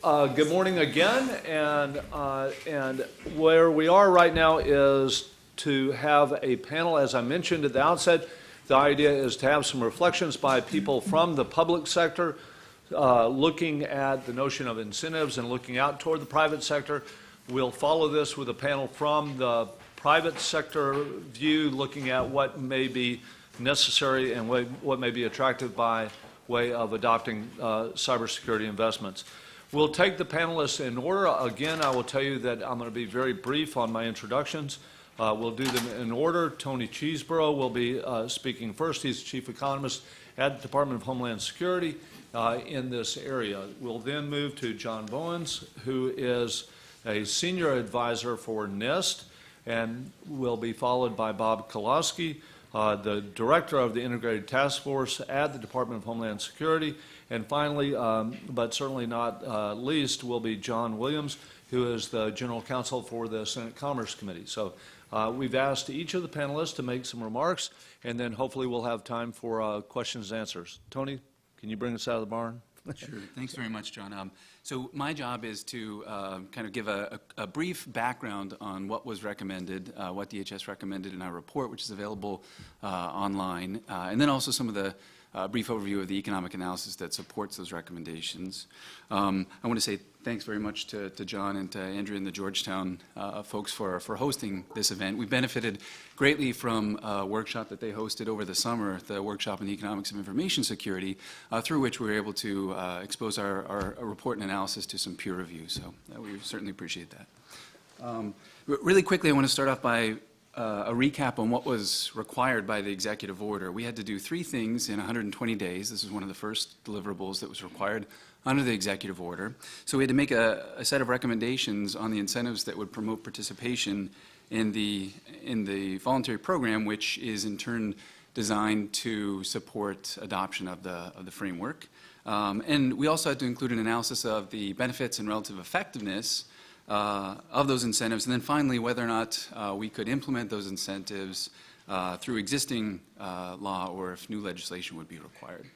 Good morning again, and where we are right now is to have a panel. As I mentioned at the outset, the idea is to have some reflections by people from the public sector, looking at the notion of incentives and looking out toward the private sector. We'll follow this with a panel from the private sector view, looking at what may be necessary and what may be attractive by way of adopting cybersecurity investments. We'll take the panelists in order. Again, I will tell you that I'm going to be very brief on my introductions. We'll do them in order. Tony Cheesebrough will be speaking first. He's Chief Economist at the Department of Homeland Security in this area. We'll then move to John Boyens, who is a Senior Advisor for NIST, and will be followed by Bob Kolasky, the Director of the Integrated Task Force at the Department of Homeland Security. And finally, but certainly not least, will be John Williams, who is the General Counsel for the Senate Commerce Committee. So we've asked each of the panelists to make some remarks, and then hopefully we'll have time for questions and answers. Tony, can you bring us out of the barn? Sure. Thanks very much, John. So my job is to kind of give a brief background on what was recommended, what DHS recommended in our report, which is available online, and then also some of the brief overview of the economic analysis that supports those recommendations. I want to say thanks very much to John and to Andrea and the Georgetown folks for hosting this event. We benefited greatly from a workshop that they hosted over the summer, the workshop on the economics of information security, through which we were able to expose our report and analysis to some peer review. So we certainly appreciate that. Really quickly, I want to start off by a recap on what was required by the executive order. We had to do 3 things in 120 days. This is one of the first deliverables that was required under the executive order. So we had to make a set of recommendations on the incentives that would promote participation in the voluntary program, which is in turn designed to support adoption of the framework. And we also had to include an analysis of the benefits and relative effectiveness of those incentives, and then finally whether or not we could implement those incentives through existing law or if new legislation would be required.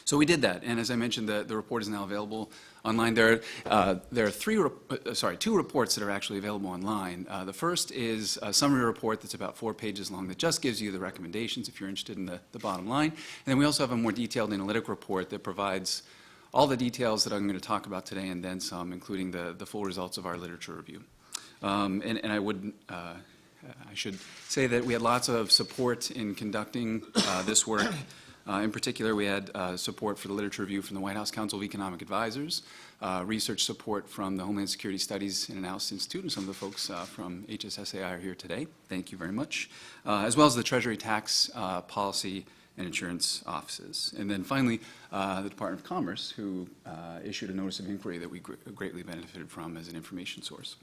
So we did that, and as I mentioned, the report is now available online. There are 2 reports that are actually available online. The first is a summary report that's about 4 pages long that just gives you the recommendations if you're interested in the bottom line. And then we also have a more detailed analytic report that provides all the details that I'm going to talk about today and then some, including the full results of our literature review. And I should say that we had lots of support in conducting this work. In particular, we had support for the literature review from the White House Council of Economic Advisors, research support from the Homeland Security Studies and Analysis Institute, and some of the folks from HSSAI are here today. Thank you very much. As well as the Treasury Tax Policy and Insurance offices. And then finally, the Department of Commerce, who issued a notice of inquiry that we greatly benefited from as an information source.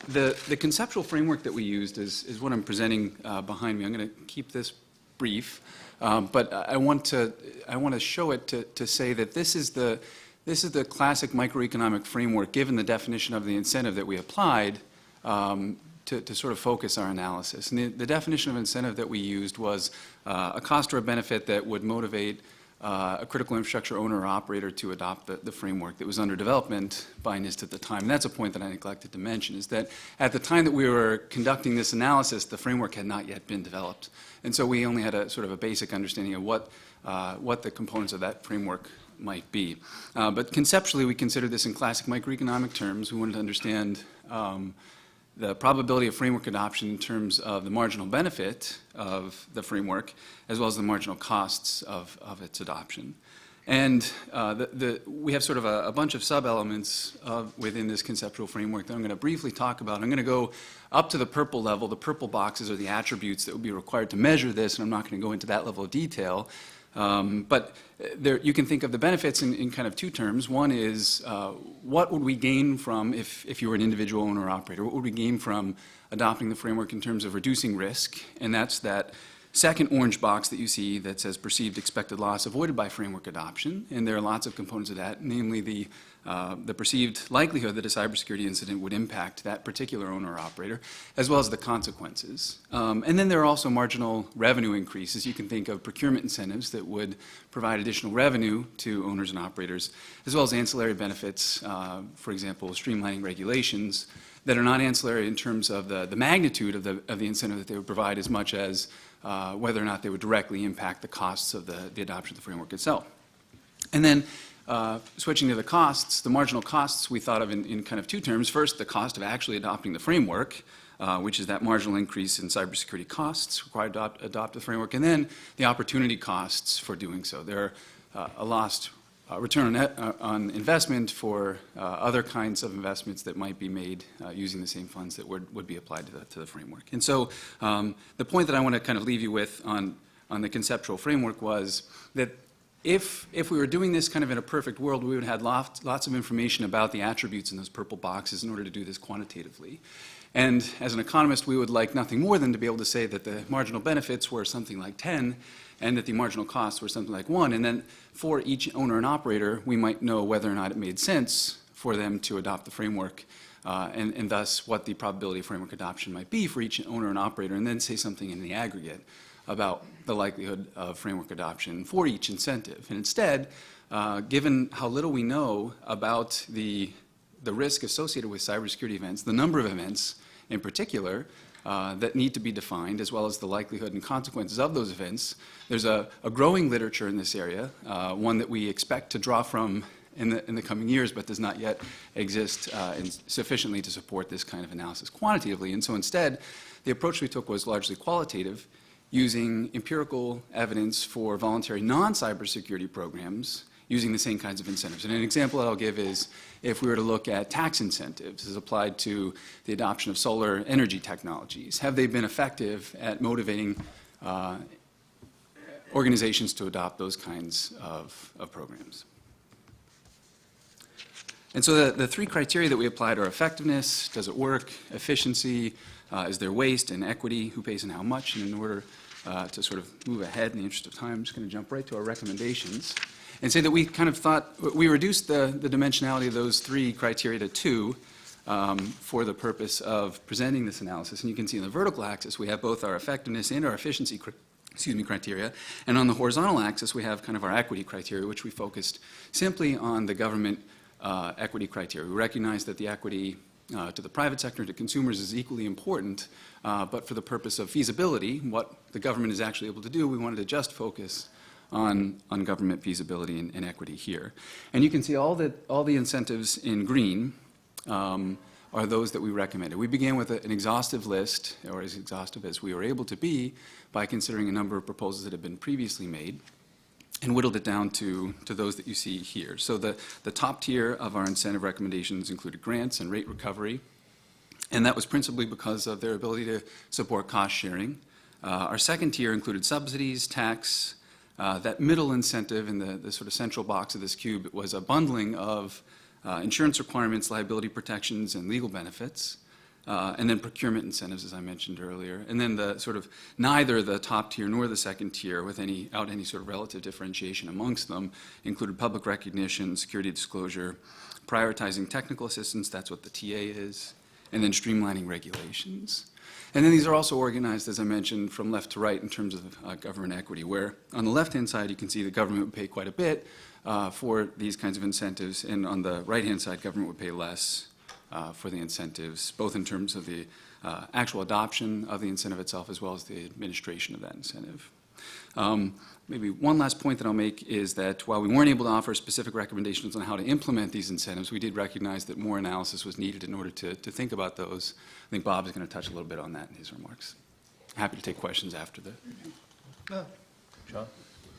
The conceptual framework that we used is what I'm presenting behind me. I'm going to keep this brief, but I want to show it to say that this is the classic microeconomic framework, given the definition of the incentive that we applied to sort of focus our analysis. And the definition of incentive that we used was a cost or a benefit that would motivate a critical infrastructure owner or operator to adopt the framework that was under development by NIST at the time. And that's a point that I neglected to mention, is that at the time that we were conducting this analysis, the framework had not yet been developed. And so we only had a sort of a basic understanding of what the components of that framework might be. But conceptually, we considered this in classic microeconomic terms. We wanted to understand the probability of framework adoption in terms of the marginal benefit of the framework, as well as the marginal costs of its adoption. And we have sort of a bunch of sub-elements within this conceptual framework that I'm going to briefly talk about. I'm going to go up to the purple level. The purple boxes are the attributes that would be required to measure this, and I'm not going to go into that level of detail. But you can think of the benefits in kind of 2 terms. One is what would we gain from, if you were an individual owner or operator, what would we gain from adopting the framework in terms of reducing risk? And that's that second orange box that you see that says perceived expected loss avoided by framework adoption. And there are lots of components of that, namely the the perceived likelihood that a cybersecurity incident would impact that particular owner or operator, as well as the consequences. And then there are also marginal revenue increases. You can think of procurement incentives that would provide additional revenue to owners and operators, as well as ancillary benefits, for example, streamlining regulations that are not ancillary in terms of the magnitude of the incentive that they would provide as much as whether or not they would directly impact the costs of the adoption of the framework itself. And then switching to the costs, the marginal costs we thought of in kind of two terms. First, the cost of actually adopting the framework, which is that marginal increase in cybersecurity costs required to adopt the framework, and then the opportunity costs for doing so. There are a lost return on investment for other kinds of investments that might be made using the same funds that would be applied to the framework. And so the point that I want to kind of leave you with on the conceptual framework was that if we were doing this kind of in a perfect world, we would have had lots of information about the attributes in those purple boxes in order to do this quantitatively. And as an economist, we would like nothing more than to be able to say that the marginal benefits were something like 10 and that the marginal costs were something like 1. And then for each owner and operator, we might know whether or not it made sense for them to adopt the framework and thus what the probability of framework adoption might be for each owner and operator, and then say something in the aggregate about the likelihood of framework adoption for each incentive. And instead, given how little we know about the risk associated with cybersecurity events, the number of events in particular that need to be defined, as well as the likelihood and consequences of those events, there's a growing literature in this area, one that we expect to draw from in the coming years, but does not yet exist sufficiently to support this kind of analysis quantitatively. And so instead, the approach we took was largely qualitative, using empirical evidence for voluntary non-cybersecurity programs using the same kinds of incentives. And an example that I'll give is if we were to look at tax incentives as applied to the adoption of solar energy technologies. Have they been effective at motivating organizations to adopt those kinds of programs? And so the three criteria that we applied are effectiveness, does it work, efficiency, is there waste, and equity, who pays and how much. And in order to sort of move ahead in the interest of time, I'm just going to jump right to our recommendations and say that we kind of thought, we reduced the dimensionality of those three criteria to 2 for the purpose of presenting this analysis. And you can see in the vertical axis, we have both our effectiveness and our efficiency criteria. And on the horizontal axis, we have kind of our equity criteria, which we focused simply on the government equity criteria. We recognize that the equity to the private sector, to consumers, is equally important, but for the purpose of feasibility, what the government is actually able to do, we wanted to just focus on government feasibility and equity here. And you can see all the incentives in green are those that we recommended. We began with an exhaustive list, or as exhaustive as we were able to be, by considering a number of proposals that had been previously made, and whittled it down to those that you see here. So the top tier of our incentive recommendations included grants and rate recovery, and that was principally because of their ability to support cost sharing. Our second tier included subsidies, tax. That middle incentive in the sort of central box of this cube was a bundling of insurance requirements, liability protections, and legal benefits. And then procurement incentives, as I mentioned earlier. And then the sort of neither the top tier nor the second tier, without any sort of relative differentiation amongst them, included public recognition, security disclosure, prioritizing technical assistance, that's what the TA is, and then streamlining regulations. And then these are also organized, as I mentioned, from left to right in terms of government equity, where on the left-hand side you can see the government would pay quite a bit for these kinds of incentives, and on the right-hand side government would pay less for the incentives, both in terms of the actual adoption of the incentive itself as well as the administration of that incentive. Maybe one last point that I'll make is that while we weren't able to offer specific recommendations on how to implement these incentives, we did recognize that more analysis was needed in order to think about those. I think Bob is going to touch a little bit on that in his remarks. Happy to take questions after the review. John?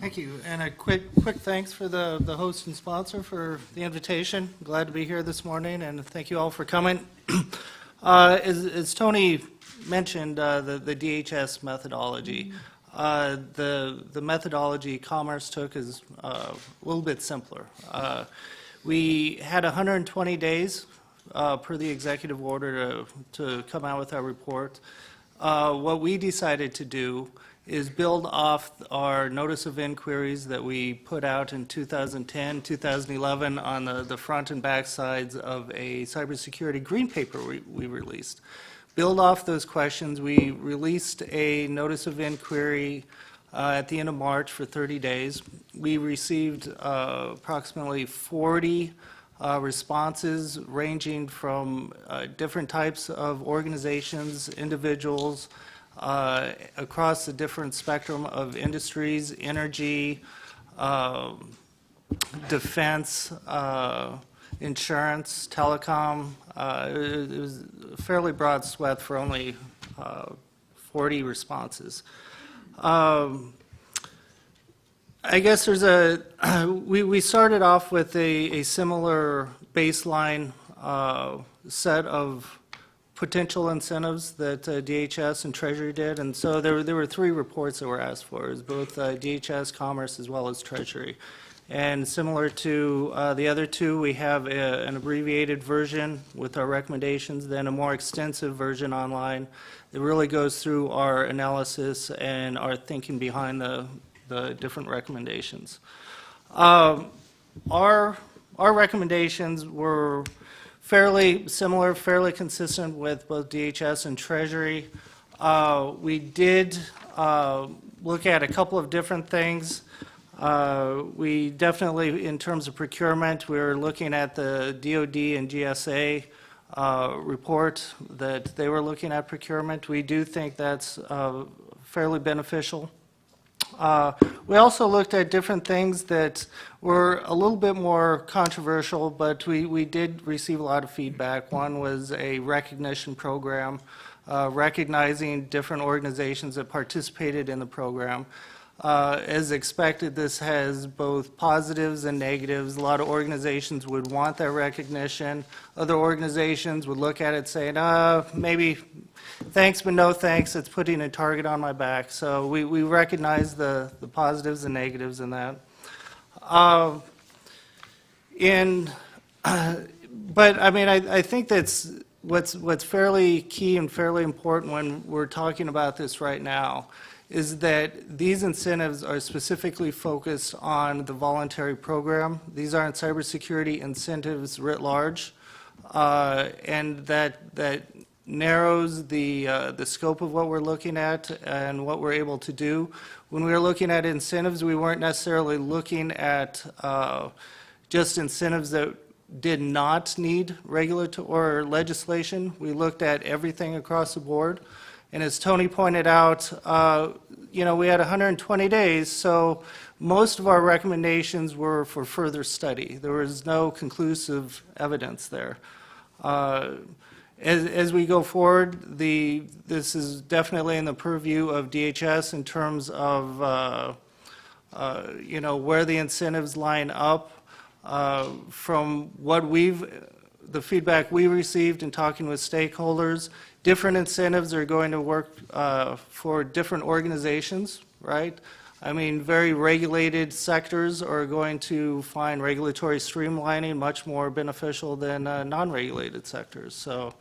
Thank you, and a quick thanks for the host and sponsor for the invitation. Glad to be here this morning, and thank you all for coming. As Tony mentioned, the DHS methodology. The methodology Commerce took is a little bit simpler. We had 120 days per the executive order to come out with our report. What we decided to do is build off our notice of inquiries that we put out in 2010, 2011 on the front and back sides of a cybersecurity green paper we released. Build off those questions. We released a notice of inquiry at the end of March for 30 days. We received approximately 40 responses ranging from different types of organizations, individuals, across the different spectrum of industries, energy, defense, insurance, telecom. It was a fairly broad swath for only 40 responses. I guess there's we started off with a similar baseline set of potential incentives that DHS and Treasury did, and so there were 3 reports that were asked for. It was both DHS, Commerce, as well as Treasury. And similar to the other 2, we have an abbreviated version with our recommendations, then a more extensive version online that really goes through our analysis and our thinking behind the different recommendations. Our recommendations were fairly similar, fairly consistent with both DHS and Treasury. We did look at a couple of different things. We definitely, in terms of procurement, we're looking at the DoD and GSA report that they were looking at procurement. We do think that's fairly beneficial. We also looked at different things that were a little bit more controversial, but we did receive a lot of feedback. One was a recognition program, recognizing different organizations that participated in the program. As expected, this has both positives and negatives. A lot of organizations would want that recognition. Other organizations would look at it saying, maybe thanks, but no thanks. It's putting a target on my back. So we recognize the positives and negatives in that. But I mean, I think that's what's fairly key and fairly important when we're talking about this right now is that these incentives are specifically focused on the voluntary program. These aren't cybersecurity incentives writ large, and that narrows the scope of what we're looking at and what we're able to do. When we were looking at incentives, we weren't necessarily looking at just incentives that did not need regulatory or legislation. We looked at everything across the board. And as Tony pointed out, we had 120 days, so most of our recommendations were for further study. There was no conclusive evidence there. As we go forward, this is definitely in the purview of DHS in terms of where the incentives line up. From what the feedback we received in talking with stakeholders, different incentives are going to work for different organizations, right? I mean, very regulated sectors are going to find regulatory streamlining much more beneficial than non-regulated sectors. So,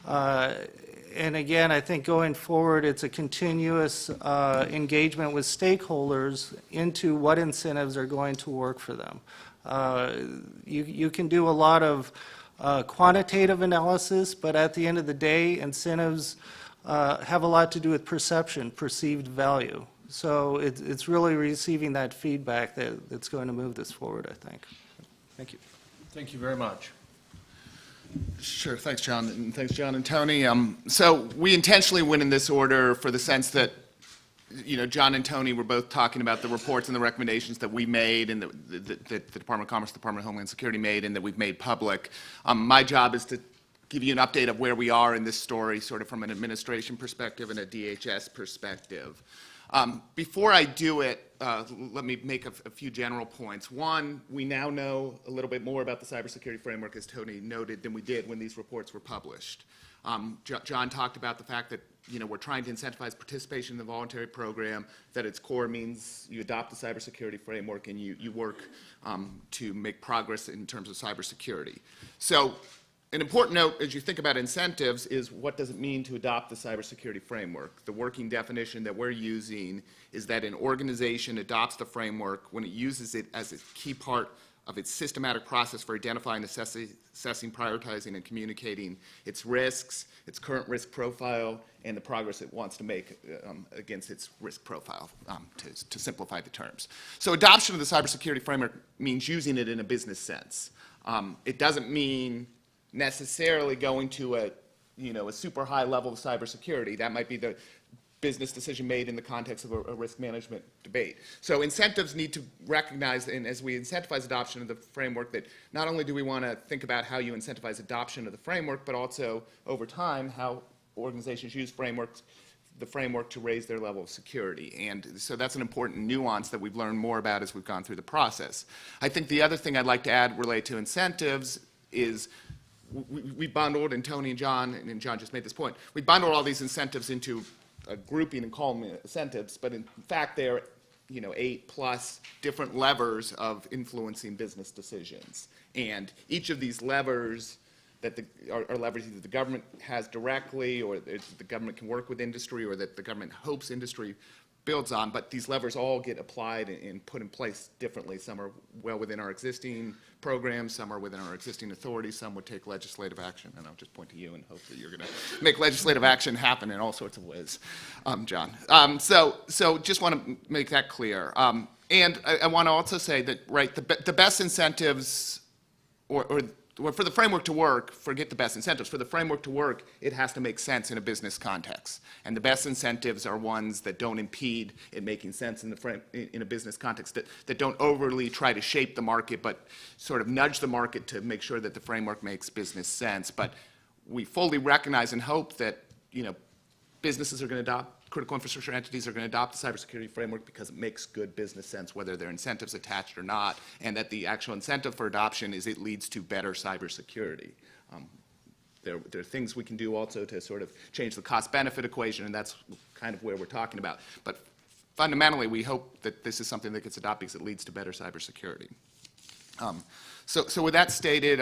and again, I think going forward, it's a continuous engagement with stakeholders into what incentives are going to work for them. You can do a lot of quantitative analysis, but at the end of the day, incentives have a lot to do with perception, perceived value. So it's really receiving that feedback that's going to move this forward, I think. Thank you. Thank you very much. Sure. Thanks, John. And thanks, John and Tony. So we intentionally went in this order for the sense that, John and Tony were both talking about the reports and the recommendations that we made and that the Department of Commerce, the Department of Homeland Security made and that we've made public. My job is to give you an update of where we are in this story, sort of from an administration perspective and a DHS perspective. Before I do it, let me make a few general points. One, we now know a little bit more about the cybersecurity framework, as Tony noted, than we did when these reports were published. John talked about the fact that we're trying to incentivize participation in the voluntary program, that its core means you adopt the cybersecurity framework and you work to make progress in terms of cybersecurity. So An important note as you think about incentives is what does it mean to adopt the cybersecurity framework? The working definition that we're using is that an organization adopts the framework when it uses it as a key part of its systematic process for identifying, assessing, prioritizing, and communicating its risks, its current risk profile, and the progress it wants to make against its risk profile, to simplify the terms. So adoption of the cybersecurity framework means using it in a business sense. It doesn't mean necessarily going to a super high level of cybersecurity. That might be the business decision made in the context of a risk management debate. So incentives need to recognize, and as we incentivize adoption of the framework, that not only do we want to think about how you incentivize adoption of the framework, but also over time how organizations use the framework to raise their level of security. And so that's an important nuance that we've learned more about as we've gone through the process. I think the other thing I'd like to add related to incentives is we bundled, and Tony and John just made this point, we bundled all these incentives into a grouping and call them incentives, but in fact they're 8+ different levers of influencing business decisions. And each of these levers that are levers either the government has directly, or the government can work with industry, or that the government hopes industry builds on, but these levers all get applied and put in place differently. Some are well within our existing programs, some are within our existing authorities, some would take legislative action, and I'll just point to you and hope that you're going to make legislative action happen in all sorts of ways, John. So just want to make that clear. And I want to also say that, right, the best incentives, or for the framework to work, forget the best incentives. For the framework to work, it has to make sense in a business context. And the best incentives are ones that don't impede it making sense in a business context, that don't overly try to shape the market, but sort of nudge the market to make sure that the framework makes business sense. But we fully recognize and hope that, businesses are going to adopt, critical infrastructure entities are going to adopt the cybersecurity framework because it makes good business sense, whether there are incentives attached or not, and that the actual incentive for adoption is it leads to better cybersecurity. There are things we can do also to sort of change the cost-benefit equation, and that's kind of where we're talking about. But fundamentally, we hope that this is something that gets adopted because it leads to better cybersecurity. So with that stated,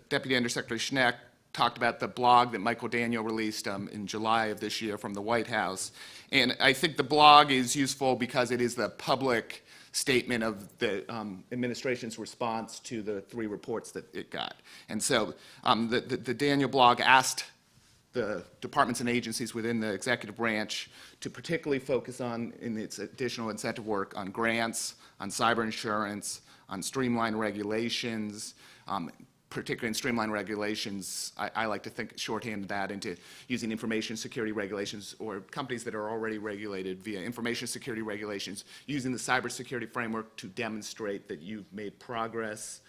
Deputy Undersecretary Schneck talked about the blog that Michael Daniel released in July of this year from the White House. And I think the blog is useful because it is the public statement of the administration's response to the 3 reports that it got. And so the Daniel blog asked the departments and agencies within the executive branch to particularly focus on, in its additional incentive work, on grants, on cyber insurance, on streamlined regulations, particularly in streamlined regulations. I like to think shorthand that into using information security regulations, or companies that are already regulated via information security regulations, using the cybersecurity framework to demonstrate that you've made progress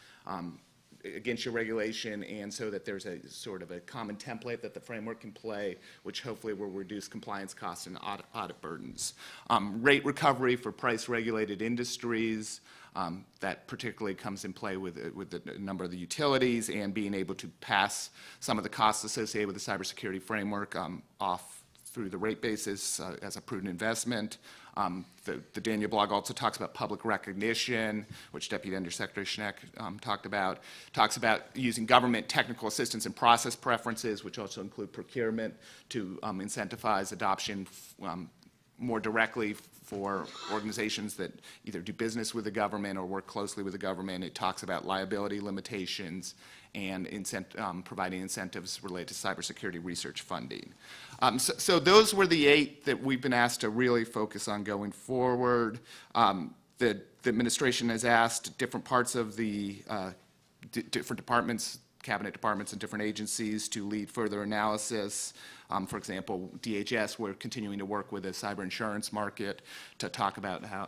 against your regulation, and so that there's a sort of a common template that the framework can play, which hopefully will reduce compliance costs and audit burdens. Rate recovery for price-regulated industries, that particularly comes in play with a number of the utilities, and being able to pass some of the costs associated with the cybersecurity framework off through the rate basis as a prudent investment. The Daniel blog also talks about public recognition, which Deputy Undersecretary Schneck talks about using government technical assistance and process preferences, which also include procurement, to incentivize adoption more directly for organizations that either do business with the government or work closely with the government. It talks about liability limitations and providing incentives related to cybersecurity research funding. So those were the 8 that we've been asked to really focus on going forward. The administration has asked different parts of the different departments, cabinet departments and different agencies to lead further analysis. For example, DHS, we're continuing to work with the cyber insurance market to talk about how,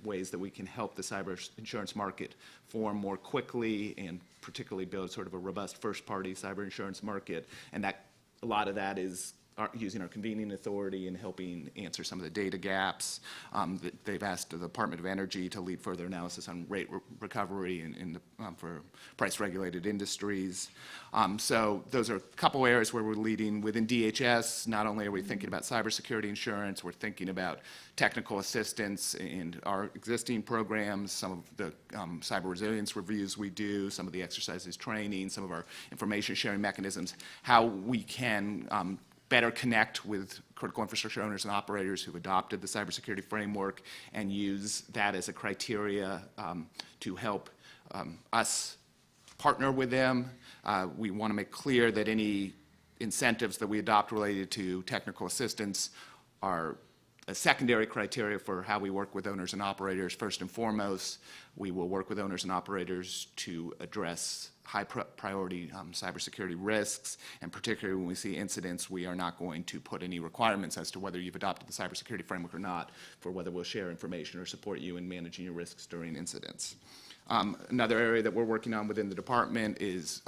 ways that we can help the cyber insurance market form more quickly, and particularly build sort of a robust first-party cyber insurance market. And that, a lot of that is using our convening authority and helping answer some of the data gaps. They've asked the Department of Energy to lead further analysis on rate recovery for price-regulated industries. So those are a couple areas where we're leading. Within DHS, not only are we thinking about cybersecurity insurance, we're thinking about technical assistance in our existing programs, some of the cyber resilience reviews we do, some of the exercises training, some of our information sharing mechanisms, how we can better connect with critical infrastructure owners and operators who've adopted the cybersecurity framework and use that as a criteria to help us partner with them. We want to make clear that any incentives that we adopt related to technical assistance are a secondary criteria for how we work with owners and operators. First and foremost, we will work with owners and operators to address high priority cybersecurity risks, and particularly when we see incidents, we are not going to put any requirements as to whether you've adopted the cybersecurity framework or not for whether we'll share information or support you in managing your risks during incidents. Another area that we're working on within the department is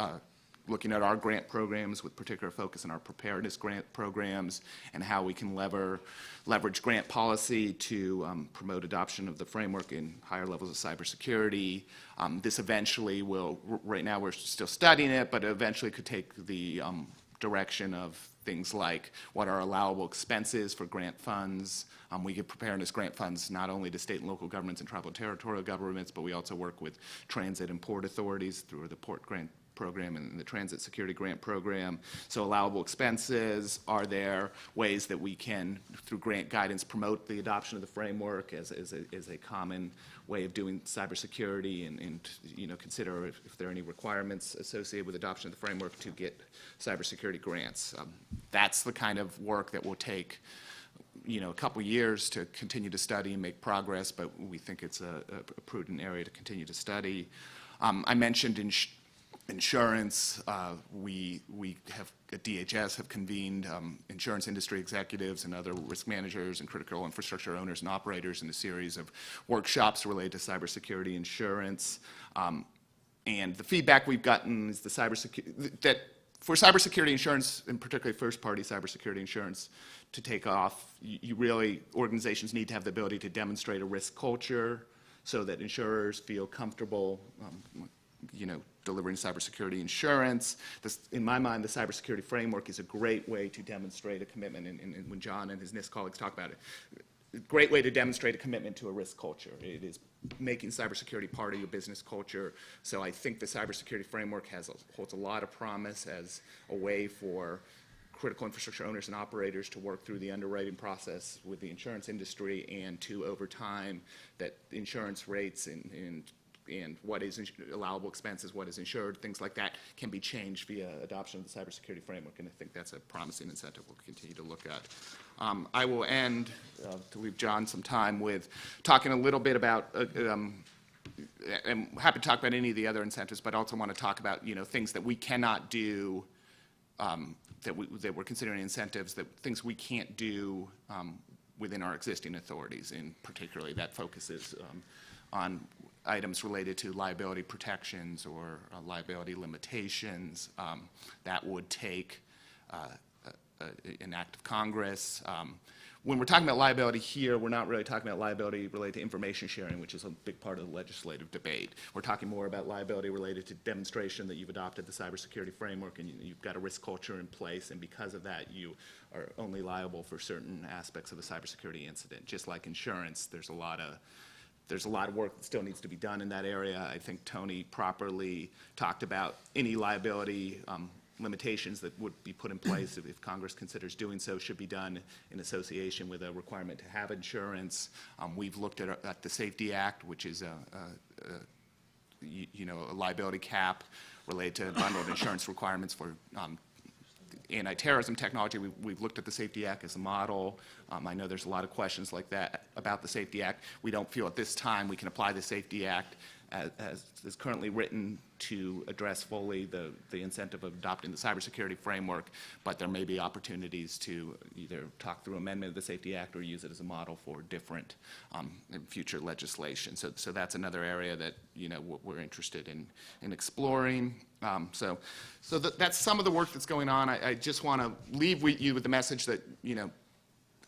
looking at our grant programs with particular focus on our preparedness grant programs and how we can leverage grant policy to promote adoption of the framework in higher levels of cybersecurity. This eventually will, right now we're still studying it, but eventually could take the direction of things like what are allowable expenses for grant funds. We give preparedness grant funds not only to state and local governments and tribal and territorial governments, but we also work with transit and port authorities through the port grant program and the Transit Security Grant Program. So allowable expenses, are there ways that we can, through grant guidance, promote the adoption of the framework as a common way of doing cybersecurity and consider if there are any requirements associated with adoption of the framework to get cybersecurity grants. That's the kind of work that will take a couple years to continue to study and make progress, but we think it's a prudent area to continue to study. I mentioned insurance. We have at DHS have convened insurance industry executives and other risk managers and critical infrastructure owners and operators in a series of workshops related to cybersecurity insurance. And the feedback we've gotten is that for cybersecurity insurance, and particularly first-party cybersecurity insurance, to take off, organizations need to have the ability to demonstrate a risk culture so that insurers feel comfortable delivering cybersecurity insurance. In my mind, the cybersecurity framework is a great way to demonstrate a commitment, and when John and his NIST colleagues talk about it, a great way to demonstrate a commitment to a risk culture. It is making cybersecurity part of your business culture. So I think the cybersecurity framework holds a lot of promise as a way for critical infrastructure owners and operators to work through the underwriting process with the insurance industry, and to, over time, that insurance rates and what is allowable expenses, what is insured, things like that can be changed via adoption of the cybersecurity framework, and I think that's a promising incentive we'll continue to look at. I will end, to leave John some time, with talking a little bit about, I'm happy to talk about any of the other incentives, but I also want to talk about things that we cannot do, that we're considering incentives, things we can't do within our existing authorities, and particularly that focuses on items related to liability protections or liability limitations. That would take an act of Congress. When we're talking about liability here, we're not really talking about liability related to information sharing, which is a big part of the legislative debate. We're talking more about liability related to demonstration that you've adopted the cybersecurity framework and you've got a risk culture in place, and because of that, you are only liable for certain aspects of a cybersecurity incident. Just like insurance, there's a lot of work that still needs to be done in that area. I think Tony properly talked about any liability limitations that would be put in place if Congress considers doing so should be done in association with a requirement to have insurance. We've looked at the Safety Act, which is a liability cap related to bundled insurance requirements for anti-terrorism technology. We've looked at the Safety Act as a model. I know there's a lot of questions like that about the Safety Act. We don't feel at this time we can apply the Safety Act as is currently written to address fully the incentive of adopting the Cybersecurity Framework, but there may be opportunities to either talk through amendment of the Safety Act or use it as a model for different future legislation. So that's another area that, you know, we're interested in exploring. So that's some of the work that's going on. I just want to leave you with the message that, you know,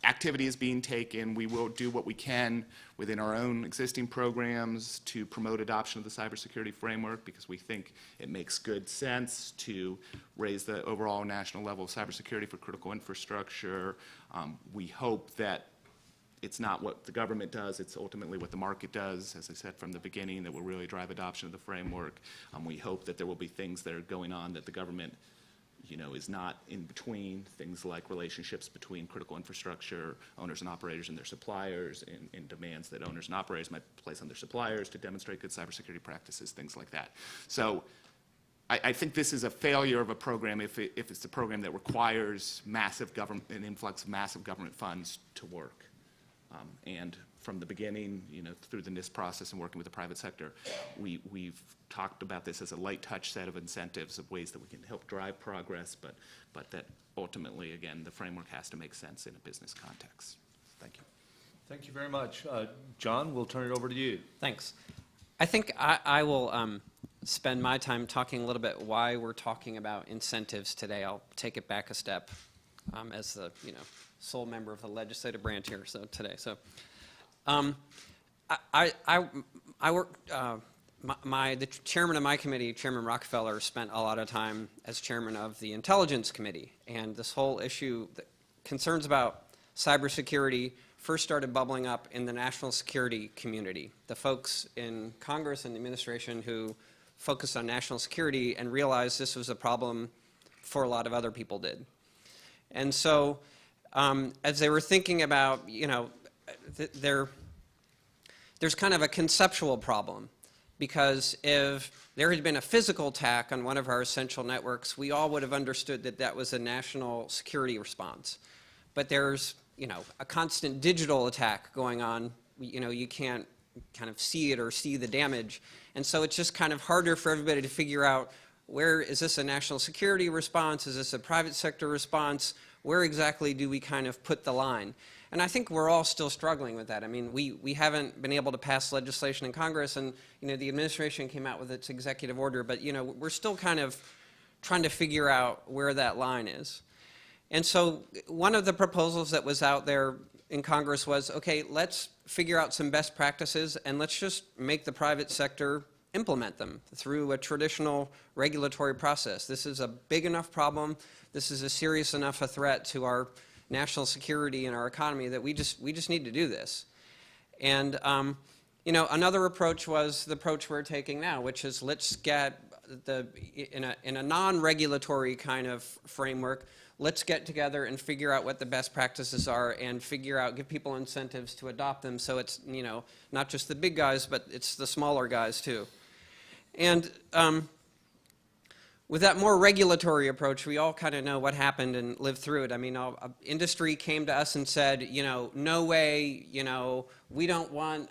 activity is being taken. We will do what we can within our own existing programs to promote adoption of the Cybersecurity Framework, because we think it makes good sense to raise the overall national level of cybersecurity for critical infrastructure. We hope that it's not what the government does, it's ultimately what the market does. As I said from the beginning, that will really drive adoption of the framework. We hope that there will be things that are going on that the government, you know, is not in between, things like relationships between critical infrastructure owners and operators and their suppliers, and demands that owners and operators might place on their suppliers to demonstrate good cybersecurity practices, things like that. So I think this is a failure of a program if it's a program that requires massive government, an influx of massive government funds to work. And from the beginning, you know, through the NIST process and working with the private sector, we've talked about this as a light touch set of incentives, of ways that we can help drive progress, but that ultimately, again, the framework has to make sense in a business context. Thank you. Thank you very much. John, we'll turn it over to you. Thanks. I think I will spend my time talking a little bit why we're talking about incentives today. I'll take it back a step as the, you know, sole member of the legislative branch here today. So I work, the chairman of my committee, Chairman Rockefeller, spent a lot of time as chairman of the Intelligence Committee, and this whole issue, the concerns about cybersecurity first started bubbling up in the national security community. The folks in Congress and the administration who focused on national security and realized this was a problem before a lot of other people did. And so as they were thinking about, you know, there's kind of a conceptual problem, because if there had been a physical attack on one of our essential networks, we all would have understood that that was a national security response. But there's, you know, a constant digital attack going on. You know, you can't kind of see it or see the damage. And so it's just kind of harder for everybody to figure out, where is this a national security response? Is this a private sector response? Where exactly do we kind of put the line? And I think we're all still struggling with that. I mean, we haven't been able to pass legislation in Congress, and, you know, the administration came out with its executive order, but, you know, we're still kind of trying to figure out where that line is. And so one of the proposals that was out there in Congress was, okay, let's figure out some best practices and let's just make the private sector implement them through a traditional regulatory process. This is a big enough problem. This is a serious enough a threat to our national security and our economy that we just need to do this. And you know, another approach was the approach we're taking now, which is let's get in a non-regulatory kind of framework, let's get together and figure out what the best practices are and give people incentives to adopt them, so it's, you know, not just the big guys, but it's the smaller guys too. And with that more regulatory approach, we all kind of know what happened and lived through it. I mean, industry came to us and said, you know, no way, you know, we don't want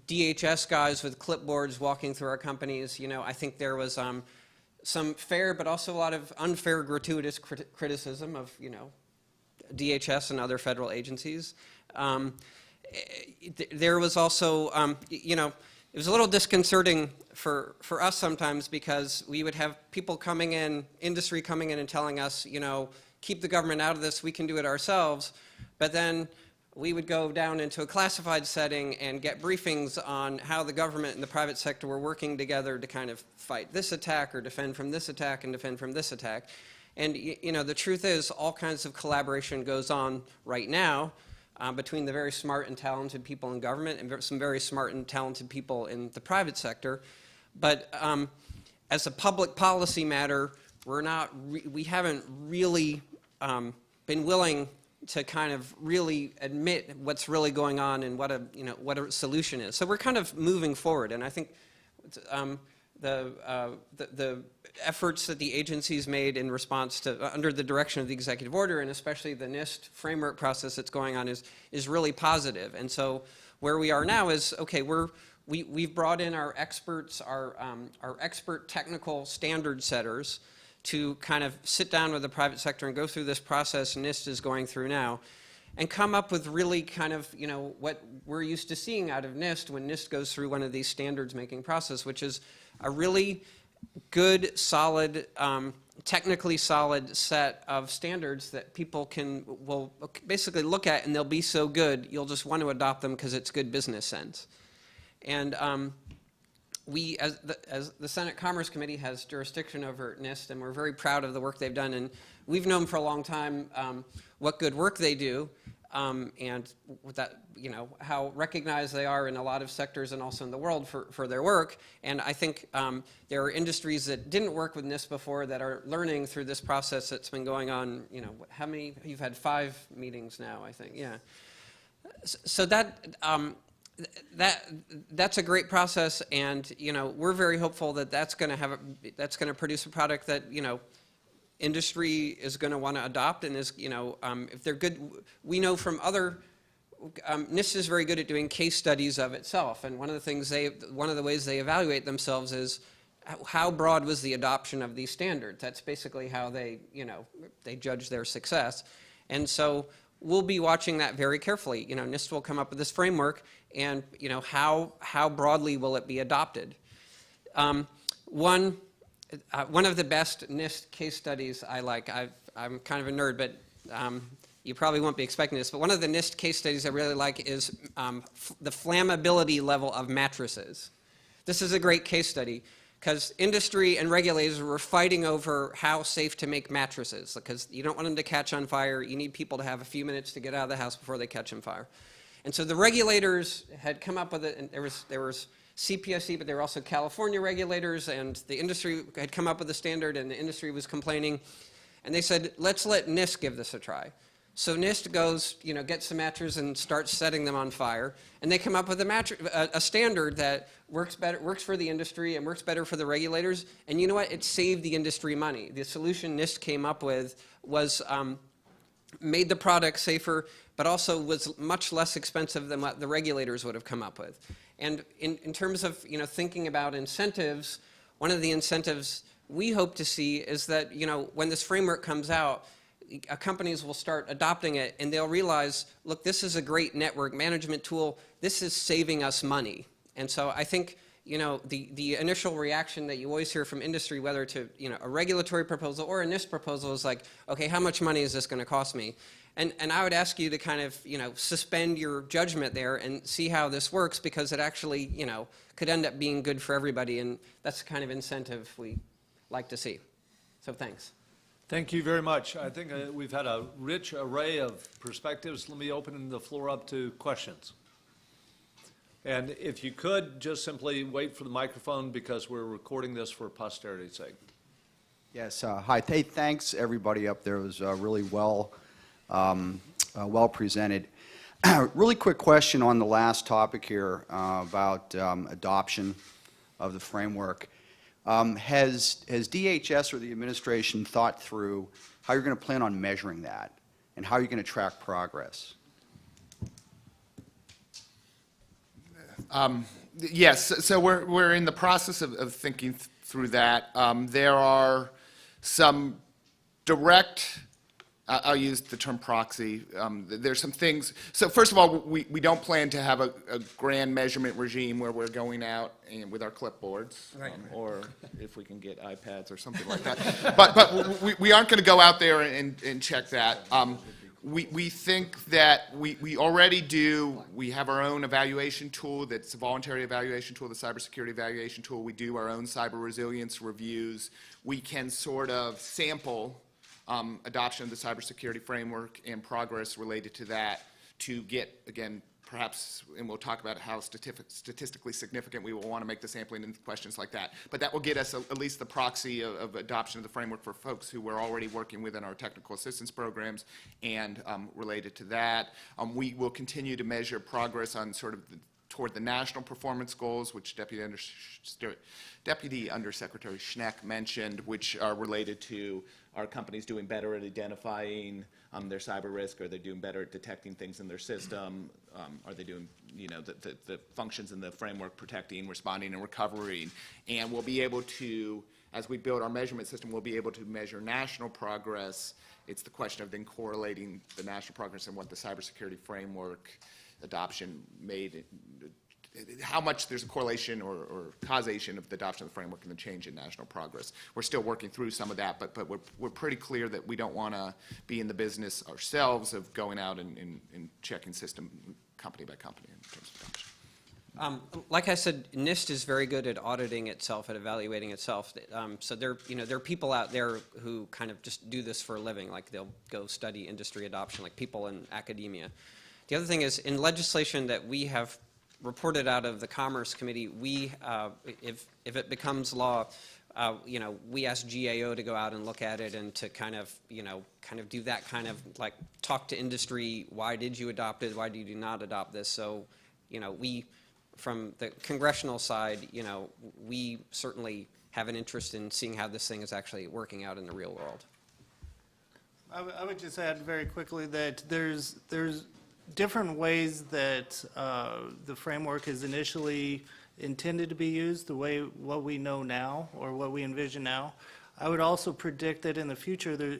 DHS guys with clipboards walking through our companies. You know, I think there was some fair but also a lot of unfair, gratuitous criticism of, you know, DHS and other federal agencies. There was also, you know, it was a little disconcerting for us sometimes, because we would have people coming in, industry coming in and telling us, you know, keep the government out of this, we can do it ourselves. But then we would go down into a classified setting and get briefings on how the government and the private sector were working together to kind of fight this attack or defend from this attack and defend from this attack. And, you know, the truth is all kinds of collaboration goes on right now between the very smart and talented people in government and some very smart and talented people in the private sector. But as a public policy matter, we haven't really been willing to kind of really admit what's really going on and what a solution is. So we're kind of moving forward, and I think the efforts that the agencies made in response to, under the direction of the executive order, and especially the NIST framework process that's going on, is really positive. And so where we are now is, okay, we're we've brought in our experts, our expert technical standard setters to kind of sit down with the private sector and go through this process NIST is going through now and come up with really kind of, what we're used to seeing out of NIST when NIST goes through one of these standards making process, which is a really good, solid, technically solid set of standards that people will basically look at, and they'll be so good, you'll just want to adopt them because it's good business sense. And we, as the Senate Commerce Committee, has jurisdiction over NIST, and we're very proud of the work they've done. And we've known for a long time what good work they do, and that, how recognized they are in a lot of sectors and also in the world for their work. And I think there are industries that didn't work with NIST before that are learning through this process that's been going on. How many? You've had 5 meetings now, I think. Yeah. So that's a great process, and we're very hopeful that that's going to produce a product that industry is going to want to adopt, and is if they're good. We know from other NIST is very good at doing case studies of itself, and one of the ways they evaluate themselves is how broad was the adoption of these standards. That's basically how they they judge their success, and so we'll be watching that very carefully. NIST will come up with this framework, and how broadly will it be adopted? One of the best NIST case studies I like. I'm kind of a nerd, but you probably won't be expecting this. But one of the NIST case studies I really like is the flammability level of mattresses. This is a great case study, because industry and regulators were fighting over how safe to make mattresses, because you don't want them to catch on fire. You need people to have a few minutes to get out of the house before they catch on fire. And so the regulators had come up with it, and there was CPSC, but there were also California regulators, and the industry had come up with a standard, and the industry was complaining. And they said, let's let NIST give this a try. So NIST goes, gets some mattresses and starts setting them on fire, and they come up with a standard that works for the industry and works better for the regulators. And you know what? It saved the industry money. The solution NIST came up with was made the product safer, but also was much less expensive than what the regulators would have come up with. And in terms of thinking about incentives, one of the incentives we hope to see is that when this framework comes out, companies will start adopting it, and they'll realize, look, this is a great network management tool. This is saving us money. And so I think the initial reaction that you always hear from industry, whether to a regulatory proposal or a NIST proposal, is like, okay, how much money is this going to cost me? And I would ask you to kind of suspend your judgment there and see how this works, because it actually could end up being good for everybody, and that's the kind of incentive we like to see. So thanks. Thank you very much. I think we've had a rich array of perspectives. Let me open the floor up to questions. And if you could, just simply wait for the microphone, because we're recording this for posterity's sake. Yes, hi. Hey, thanks everybody up there. It was really well presented. Really quick question on the last topic here about adoption of the framework. Has DHS or the administration thought through how you're going to plan on measuring that and how you're going to track progress? Yes, so we're in the process of thinking through that. There are some direct, I'll use the term proxy. There's some things. So first of all, we don't plan to have a grand measurement regime where we're going out and with our clipboards, or if we can get iPads or something like that. But we aren't going to go out there and check that. We think that we already do. We have our own evaluation tool that's a voluntary evaluation tool, the cybersecurity evaluation tool. We do our own cyber resilience reviews. We can sort of sample adoption of the cybersecurity framework and progress related to that to get, again, perhaps, and we'll talk about how statistically significant we will want to make the sampling and questions like that. But that will get us at least the proxy of adoption of the framework for folks who we're already working within our technical assistance programs and related to that. We will continue to measure progress on sort of toward the national performance goals, which Deputy Undersecretary Schneck mentioned, which are related to Are companies doing better at identifying their cyber risk? Are they doing better at detecting things in their system? Are they doing, the functions in the framework protecting, responding, and recovering? And we'll be able to, as we build our measurement system, we'll be able to measure national progress. It's the question of then correlating the national progress and what the cybersecurity framework adoption made, how much there's a correlation or causation of the adoption of the framework and the change in national progress. We're still working through some of that, but we're pretty clear that we don't want to be in the business ourselves of going out and checking system company by company in terms of adoption. Like I said, NIST is very good at auditing itself, at evaluating itself. So there are people out there who kind of just do this for a living, like they'll go study industry adoption, like people in academia. The other thing is, in legislation that we have reported out of the Commerce Committee, we, if it becomes law, we ask GAO to go out and look at it and to kind of do that kind of like talk to industry. Why did you adopt it? Why did you not adopt this? So, we, from the congressional side, we certainly have an interest in seeing how this thing is actually working out in the real world. I would just add very quickly that there's different ways that the framework is initially intended to be used, what we know now or what we envision now. I would also predict that in the future,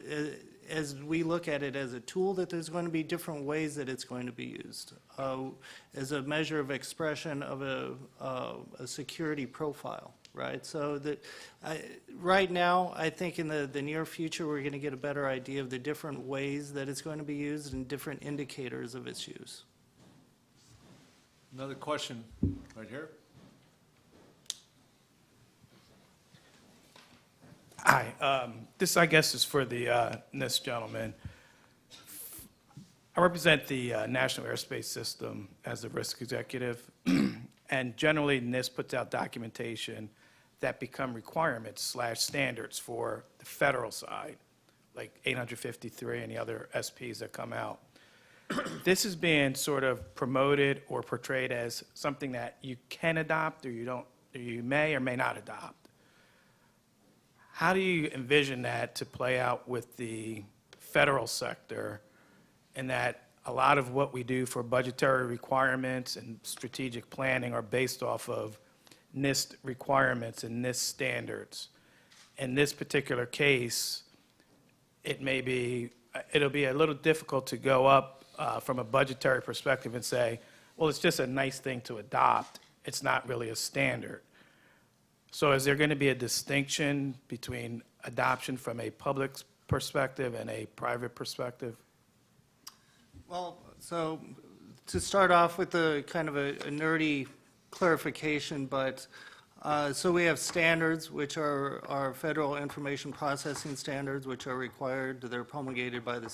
as we look at it as a tool, that there's going to be different ways that it's going to be used as a measure of expression of a security profile. Right, so right now, I think in the near future, we're going to get a better idea of the different ways that it's going to be used and different indicators of its use. Another question right here. Hi, this I guess is for the NIST gentleman. I represent the National Airspace System as a risk executive, and generally NIST puts out documentation that become requirements/standards for the federal side, like 853 and the other SPs that come out. This is being sort of promoted or portrayed as something that you can adopt or you may or may not adopt. How do you envision that to play out with the federal sector, and that a lot of what we do for budgetary requirements and strategic planning are based off of NIST requirements and NIST standards? In this particular case, it'll be a little difficult to go up from a budgetary perspective and say, well, it's just a nice thing to adopt. It's not really a standard. So is there going to be a distinction between adoption from a public perspective and a private perspective? Well, so to start off with a kind of a nerdy clarification, but so we have standards, which are our federal information processing standards, which are required. They're promulgated by the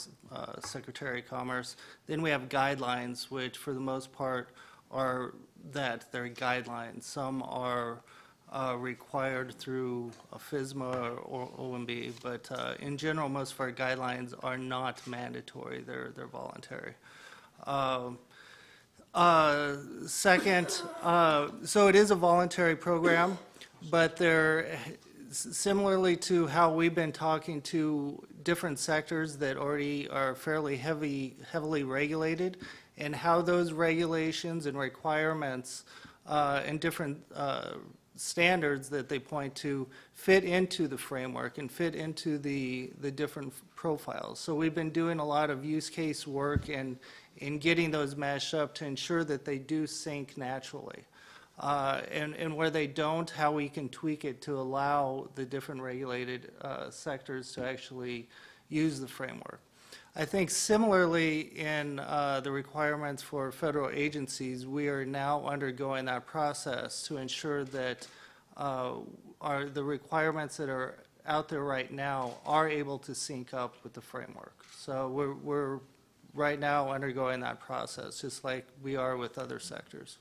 Secretary of Commerce. Then we have guidelines, which for the most part are they're guidelines. Some are required through a FSMA or OMB, but in general, most of our guidelines are not mandatory. They're voluntary. Second, so it is a voluntary program, but similarly to how we've been talking to different sectors that already are fairly heavily regulated, and how those regulations and requirements and different standards that they point to fit into the framework and fit into the different profiles. So we've been doing a lot of use case work and in getting those mashed up to ensure that they do sync naturally. And where they don't, how we can tweak it to allow the different regulated sectors to actually use the framework. I think similarly in the requirements for federal agencies, we are now undergoing that process to ensure that the requirements that are out there right now are able to sync up with the framework. So we're right now undergoing that process, just like we are with other sectors.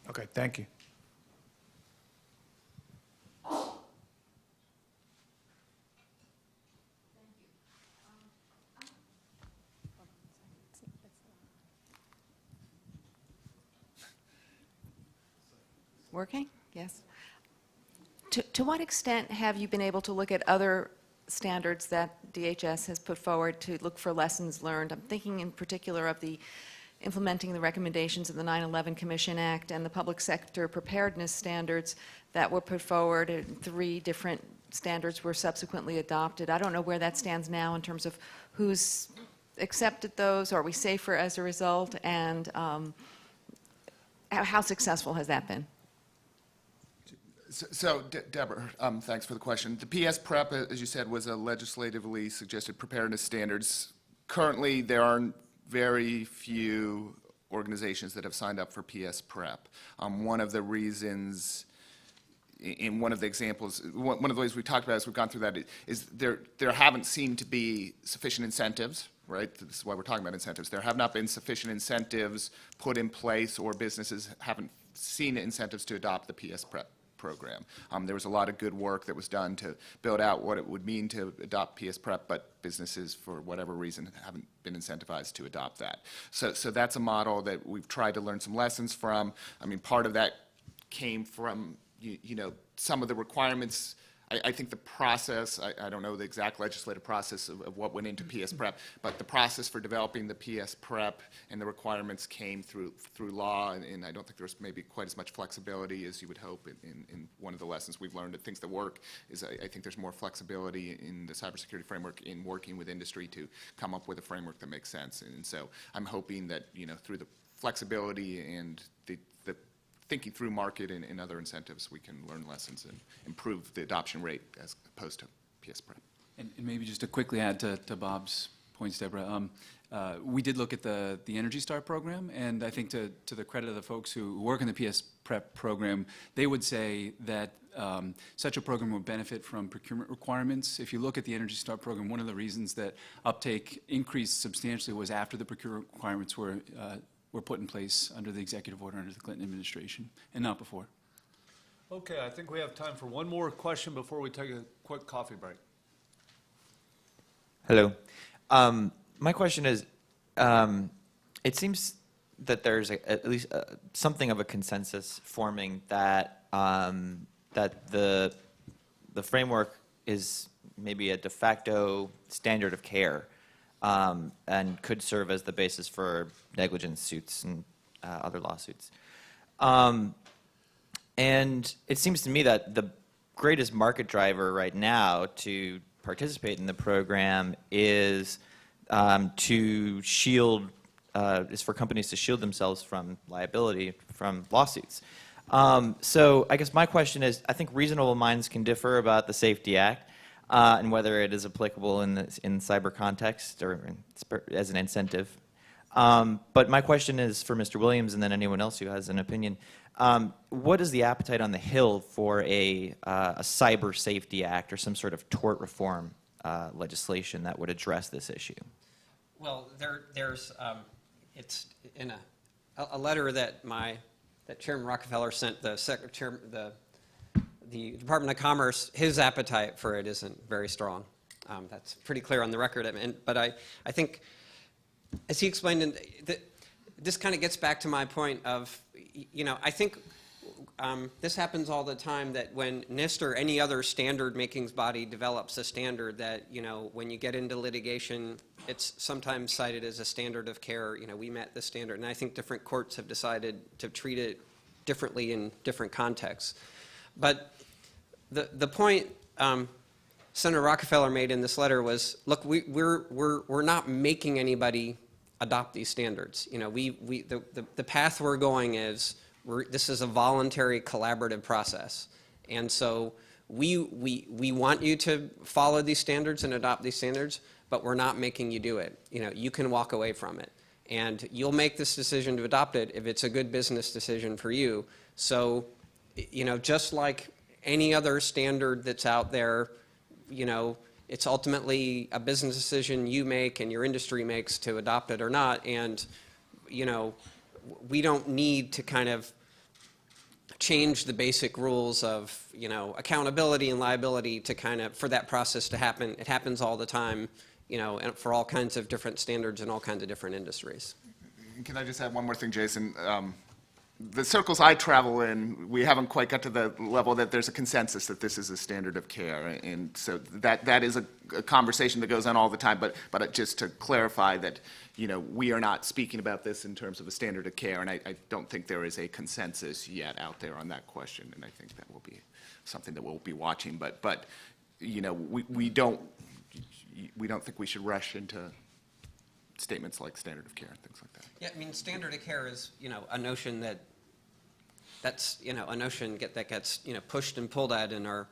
Okay, thank you. Working? Yes. To what extent have you been able to look at other standards that DHS has put forward to look for lessons learned? I'm thinking in particular of the implementing the recommendations of the 9/11 Commission Act and the public sector preparedness standards that were put forward, and 3 different standards were subsequently adopted. I don't know where that stands now in terms of who's accepted those. Are we safer as a result? And how successful has that been? So, Deborah, thanks for the question. The PSPrep, as you said, was a legislatively suggested preparedness standards. Currently, there are very few organizations that have signed up for PSPrep. One of the reasons, in one of the examples, one of the ways we talked about as we've gone through that is there haven't seemed to be sufficient incentives, right? This is why we're talking about incentives. There have not been sufficient incentives put in place, or businesses haven't seen incentives to adopt the PSPrep program. There was a lot of good work that was done to build out what it would mean to adopt PSPrep, but businesses, for whatever reason, haven't been incentivized to adopt that. So that's a model that we've tried to learn some lessons from. I mean, part of that came from, you know, some of the requirements. I think the process, I don't know the exact legislative process of what went into PSPrep, but the process for developing the PSPrep and the requirements came through law, and I don't think there's maybe quite as much flexibility as you would hope. In one of the lessons we've learned, things that work, is I think there's more flexibility in the cybersecurity framework in working with industry to come up with a framework that makes sense. And so I'm hoping that, you know, through the flexibility and the thinking through market and other incentives, we can learn lessons and improve the adoption rate as opposed to PSPrep. And maybe just to quickly add to Bob's points, Deborah, we did look at the Energy Star program, and I think to the credit of the folks who work in the PSPrep program, they would say that such a program would benefit from procurement requirements. If you look at the Energy Star program, one of the reasons that uptake increased substantially was after the procurement requirements were put in place under the executive order under the Clinton administration, and not before. Okay, I think we have time for one more question before we take a quick coffee break. Hello. My question is, it seems that there's at least something of a consensus forming that that the framework is maybe a de facto standard of care, and could serve as the basis for negligence suits and other lawsuits. And it seems to me that the greatest market driver right now to participate in the program is to shield, is for companies to shield themselves from liability from lawsuits. So I guess my question is, I think reasonable minds can differ about the Safety Act, and whether it is applicable in cyber context or as an incentive. But my question is for Mr. Williams, and then anyone else who has an opinion. What is the appetite on the Hill for a Cyber Safety Act or some sort of tort reform legislation that would address this issue? Well, there's it's in a letter that Chairman Rockefeller sent the Department of Commerce. His appetite for it isn't very strong. That's pretty clear on the record. But I think, as he explained, this kind of gets back to my point of, you know, I think this happens all the time, that when NIST or any other standard makings body develops a standard that, you know, when you get into litigation, it's sometimes cited as a standard of care. You know, we met this standard, and I think different courts have decided to treat it differently in different contexts. But the point Senator Rockefeller made in this letter was, look, we're not making anybody adopt these standards. You know, the path we're going is this is a voluntary collaborative process, and so we want you to follow these standards and adopt these standards, but we're not making you do it. You know, you can walk away from it, and you'll make this decision to adopt it if it's a good business decision for you. So, you know, just like any other standard that's out there, you know, it's ultimately a business decision you make and your industry makes to adopt it or not. And, you know, we don't need to kind of change the basic rules of, you know, accountability and liability to kind of, for that process to happen. It happens all the time, you know, and for all kinds of different standards in all kinds of different industries. Can I just add one more thing, Jason? the circles I travel in, we haven't quite got to the level that there's a consensus that this is a standard of care. And so that is a conversation that goes on all the time. But just to clarify that, we are not speaking about this in terms of a standard of care. And I don't think there is a consensus yet out there on that question. And I think that will be something that we'll be watching. But we don't think we should rush into statements like standard of care and things like that. Yeah, I mean, standard of care is, a notion that's a notion that gets, pushed and pulled at in our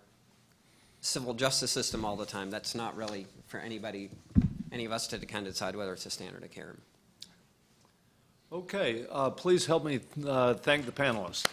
civil justice system all the time. That's not really for any of us to kind of decide whether it's a standard of care. Okay, please help me thank the panelists.